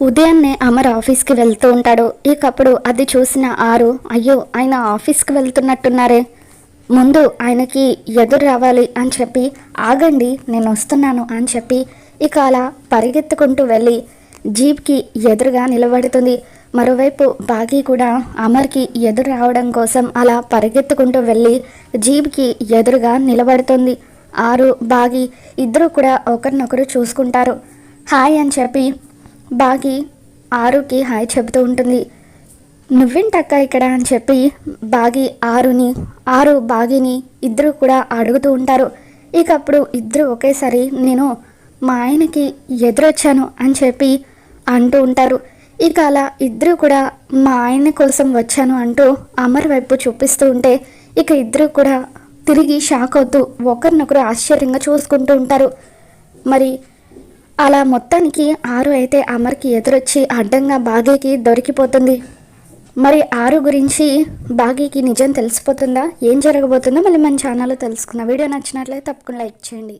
ఉదయాన్నే అమర్ ఆఫీస్కి వెళ్తూ ఉంటాడు. ఇకప్పుడు అది చూసిన ఆరు, అయ్యో ఆయన ఆఫీస్కి వెళ్తున్నట్టున్నారే, ముందు ఆయనకి ఎదురు రావాలి అని చెప్పి, ఆగండి నేను వస్తున్నాను అని చెప్పి ఇక అలా పరిగెత్తుకుంటూ వెళ్ళి జీప్కి ఎదురుగా నిలబడుతుంది. మరోవైపు బాగీ కూడా అమర్కి ఎదురు రావడం కోసం అలా పరిగెత్తుకుంటూ వెళ్ళి జీప్కి ఎదురుగా నిలబడుతుంది. ఆరు బాగీ ఇద్దరు కూడా ఒకరినొకరు చూసుకుంటారు. హాయ్ అని చెప్పి బాగీ ఆరుకి హాయ్ చెబుతూ ఉంటుంది. నువ్వేంటక్క ఇక్కడ అని చెప్పి బాగీ ఆరు బాగీని ఇద్దరు కూడా అడుగుతూ ఉంటారు. ఇకప్పుడు ఇద్దరు ఒకేసారి నేను మా ఆయనకి ఎదురొచ్చాను అని చెప్పి అంటూ ఉంటారు. ఇక అలా ఇద్దరు కూడా మా ఆయన కోసం వచ్చాను అంటూ అమర్ వైపు చూపిస్తూ ఉంటే ఇక ఇద్దరు కూడా తిరిగి షాక్ అవుతూ ఒకరినొకరు ఆశ్చర్యంగా చూసుకుంటూ ఉంటారు. మరి అలా మొత్తానికి ఆరు అయితే అమర్కి ఎదురొచ్చి అడ్డంగా బాగీకి దొరికిపోతుంది. మరి ఆరు గురించి బాగీకి నిజం తెలిసిపోతుందా, ఏం జరగబోతుందో మళ్ళీ మన ఛానల్లో తెలుసుకుందాం. వీడియో నచ్చినట్లయితే తప్పకుండా లైక్ చేయండి.